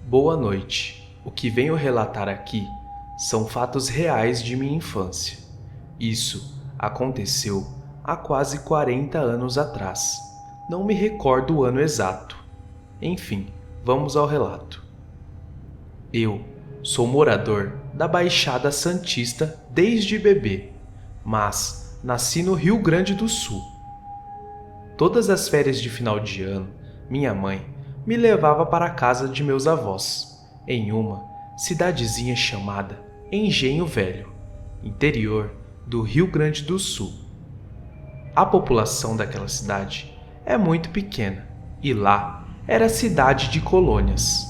Boa noite. O que venho relatar aqui são fatos reais de minha infância. Isso aconteceu há quase 40 anos atrás. Não me recordo o ano exato. Enfim, vamos ao relato. Eu sou morador da Baixada Santista desde bebê, mas nasci no Rio Grande do Sul. Todas as férias de final de ano, minha mãe me levava para a casa de meus avós, em uma cidadezinha chamada Engenho Velho, interior do Rio Grande do Sul. A população daquela cidade é muito pequena e lá era cidade de colônias.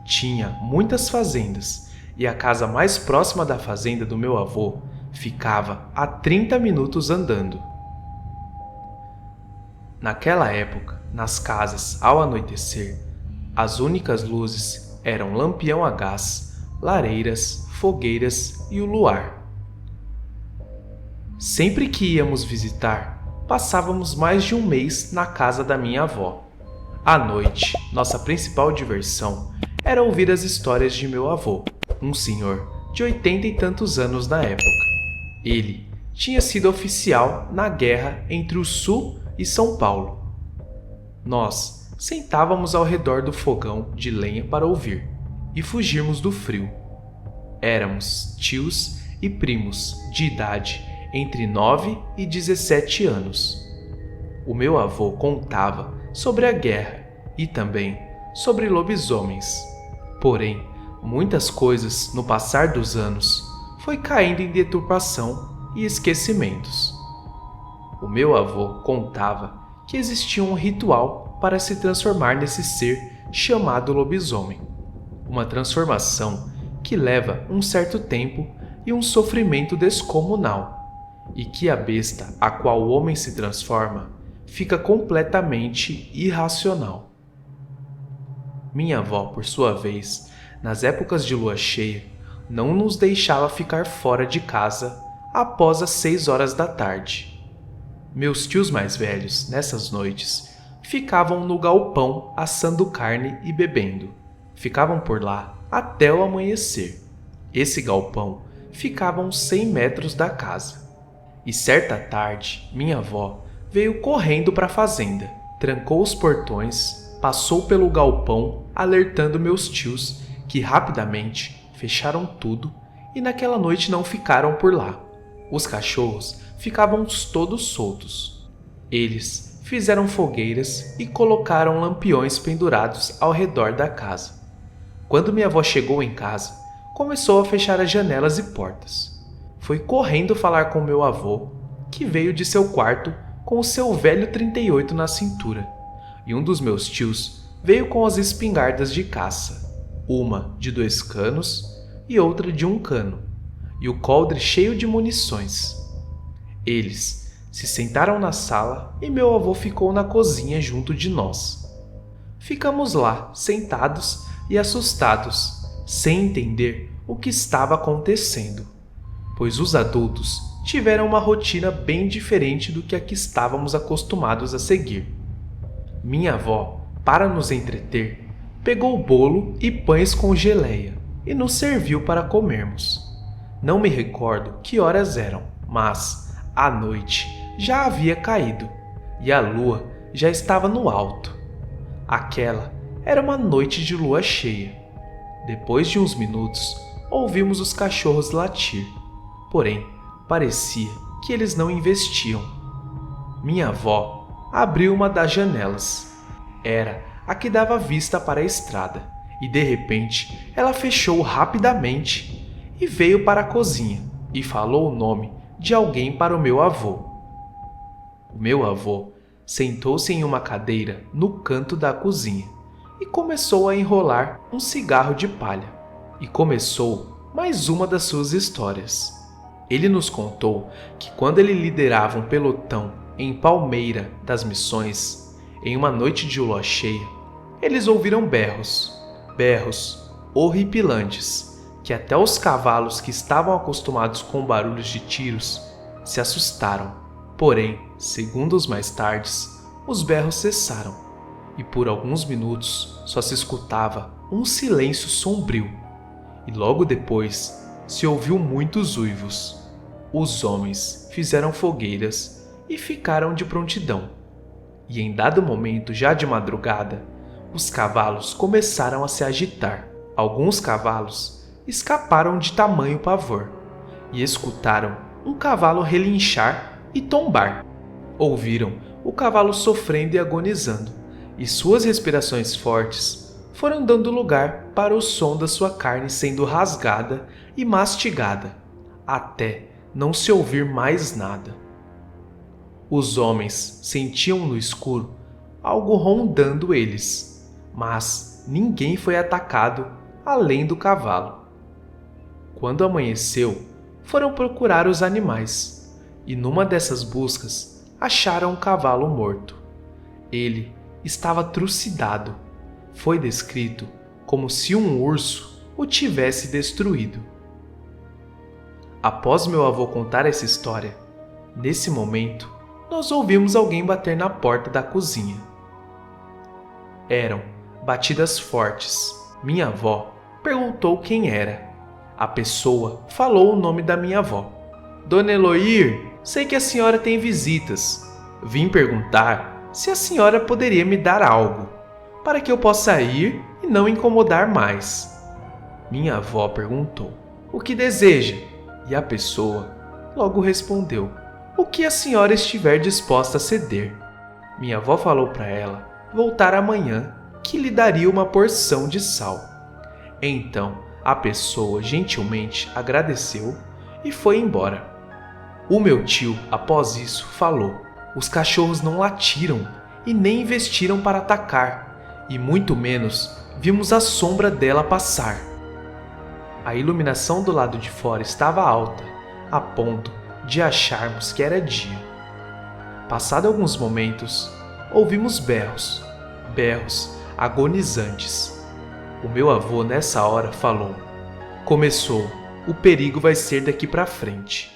Tinha muitas fazendas e a casa mais próxima da fazenda do meu avô ficava a 30 minutos andando. Naquela época, nas casas, ao anoitecer, as únicas luzes eram lampião a gás, lareiras, fogueiras e o luar. Sempre que íamos visitar, passávamos mais de um mês na casa da minha avó. À noite, nossa principal diversão era ouvir as histórias de meu avô, um senhor de 80 e tantos anos na época. Ele tinha sido oficial na guerra entre o Sul e São Paulo. Nós sentávamos ao redor do fogão de lenha para ouvir e fugirmos do frio. Éramos tios e primos de idade entre 9 e 17 anos. O meu avô contava sobre a guerra e também sobre lobisomens. Porém, muitas coisas no passar dos anos foi caindo em deturpação e esquecimentos. O meu avô contava que existia um ritual para se transformar nesse ser chamado lobisomem. Uma transformação que leva um certo tempo e um sofrimento descomunal, e que a besta a qual o homem se transforma fica completamente irracional. Minha avó, por sua vez, nas épocas de lua cheia, não nos deixava ficar fora de casa após as 6 horas da tarde. Meus tios mais velhos, nessas noites, ficavam no galpão assando carne e bebendo. Ficavam por lá até o amanhecer. Esse galpão ficava a uns 100 metros da casa. E certa tarde, minha avó veio correndo para a fazenda, trancou os portões, passou pelo galpão, alertando meus tios, que rapidamente fecharam tudo e naquela noite não ficaram por lá. Os cachorros ficavam todos soltos. Eles fizeram fogueiras e colocaram lampiões pendurados ao redor da casa. Quando minha avó chegou em casa, começou a fechar as janelas e portas. Foi correndo falar com meu avô, que veio de seu quarto com o seu velho 38 na cintura, e um dos meus tios veio com as espingardas de caça, uma de 2 canos e outra de 1 cano, e o coldre cheio de munições. Eles se sentaram na sala e meu avô ficou na cozinha junto de nós. Ficamos lá, sentados e assustados, sem entender o que estava acontecendo, pois os adultos tiveram uma rotina bem diferente do que a que estávamos acostumados a seguir. Minha avó, para nos entreter, pegou bolo e pães com geleia e nos serviu para comermos. Não me recordo que horas eram, mas a noite já havia caído e a lua já estava no alto. Aquela era uma noite de lua cheia. Depois de uns minutos, ouvimos os cachorros latir, porém, parecia que eles não investiam. Minha avó abriu uma das janelas. Era a que dava vista para a estrada, e de repente ela fechou rapidamente e veio para a cozinha e falou o nome de alguém para o meu avô. O meu avô sentou-se em uma cadeira no canto da cozinha e começou a enrolar um cigarro de palha. E começou mais uma das suas histórias. Ele nos contou que quando ele liderava um pelotão em Palmeira das Missões, em uma noite de lua cheia, eles ouviram berros horripilantes, que até os cavalos que estavam acostumados com barulhos de tiros se assustaram. Porém, segundos mais tarde, os berros cessaram e por alguns minutos só se escutava um silêncio sombrio, e logo depois se ouviu muitos uivos. Os homens fizeram fogueiras e ficaram de prontidão, e em dado momento, já de madrugada, os cavalos começaram a se agitar. Alguns cavalos escaparam de tamanho pavor e escutaram um cavalo relinchar e tombar. Ouviram o cavalo sofrendo e agonizando, e suas respirações fortes foram dando lugar para o som da sua carne sendo rasgada e mastigada, até não se ouvir mais nada. Os homens sentiam no escuro algo rondando eles, mas ninguém foi atacado além do cavalo. Quando amanheceu, foram procurar os animais, e numa dessas buscas acharam um cavalo morto. Ele estava trucidado. Foi descrito como se um urso o tivesse destruído. Após meu avô contar essa história, nesse momento, nós ouvimos alguém bater na porta da cozinha. Eram batidas fortes. Minha avó perguntou quem era. A pessoa falou o nome da minha avó. Dona Eloir, sei que a senhora tem visitas. Vim perguntar se a senhora poderia me dar algo, para que eu possa ir e não incomodar mais. Minha avó perguntou, o que deseja? E a pessoa logo respondeu, o que a senhora estiver disposta a ceder. Minha avó falou para ela voltar amanhã, que lhe daria uma porção de sal. Então a pessoa gentilmente agradeceu e foi embora. O meu tio, após isso, falou, os cachorros não latiram e nem investiram para atacar, e muito menos vimos a sombra dela passar. A iluminação do lado de fora estava alta, a ponto de acharmos que era dia. Passado alguns momentos, ouvimos berros agonizantes. O meu avô nessa hora falou, começou, o perigo vai ser daqui para frente.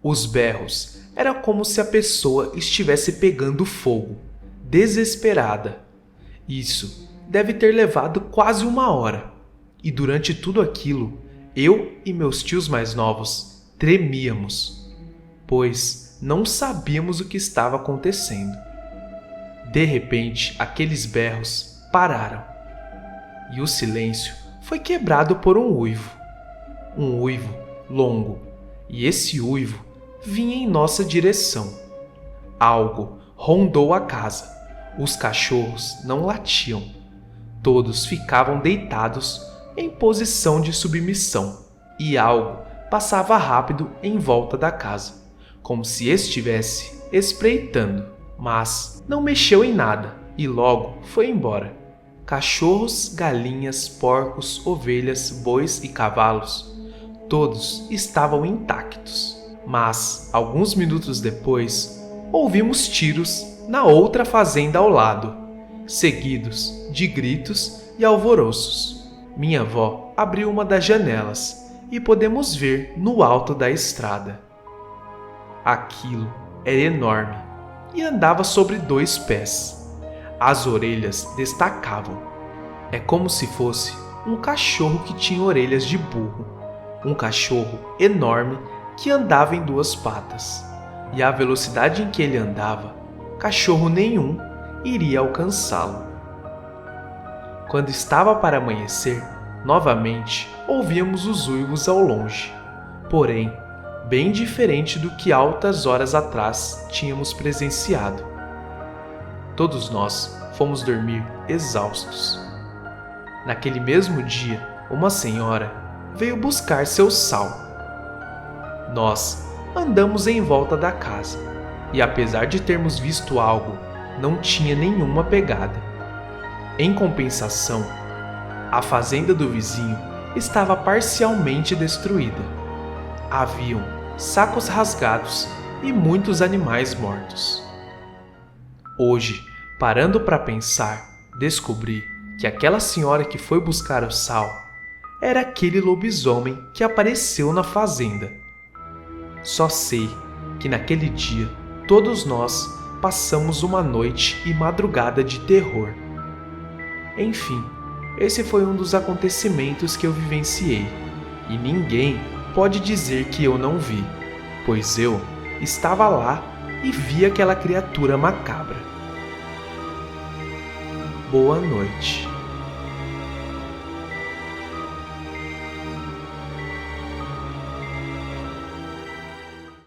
Os berros era como se a pessoa estivesse pegando fogo, desesperada. Isso deve ter levado quase 1 hora, e durante tudo aquilo, eu e meus tios mais novos tremíamos, pois não sabíamos o que estava acontecendo. De repente, aqueles berros pararam, e o silêncio foi quebrado por um uivo longo, e esse uivo vinha em nossa direção. Algo rondou a casa, os cachorros não latiam, todos ficavam deitados em posição de submissão, e algo passava rápido em volta da casa, como se estivesse espreitando, mas não mexeu em nada e logo foi embora. Cachorros, galinhas, porcos, ovelhas, bois e cavalos, todos estavam intactos. Mas, alguns minutos depois, ouvimos tiros na outra fazenda ao lado, seguidos de gritos e alvoroços. Minha avó abriu uma das janelas e podemos ver no alto da estrada. Aquilo era enorme e andava sobre 2 pés. As orelhas destacavam. É como se fosse um cachorro que tinha orelhas de burro. Um cachorro enorme que andava em 2 patas. E a velocidade em que ele andava, cachorro nenhum iria alcançá-lo. Quando estava para amanhecer, novamente ouvíamos os uivos ao longe, porém, bem diferente do que altas horas atrás tínhamos presenciado. Todos nós fomos dormir exaustos. Naquele mesmo dia, uma senhora veio buscar seu sal. Nós andamos em volta da casa e, apesar de termos visto algo, não tinha nenhuma pegada. Em compensação, a fazenda do vizinho estava parcialmente destruída. Haviam sacos rasgados e muitos animais mortos. Hoje, parando para pensar, descobri que aquela senhora que foi buscar o sal era aquele lobisomem que apareceu na fazenda. Só sei que naquele dia todos nós passamos uma noite e madrugada de terror, Enfim, esse foi um dos acontecimentos que eu vivenciei, e ninguém pode dizer que eu não vi, pois eu estava lá e vi aquela criatura macabra. Boa noite.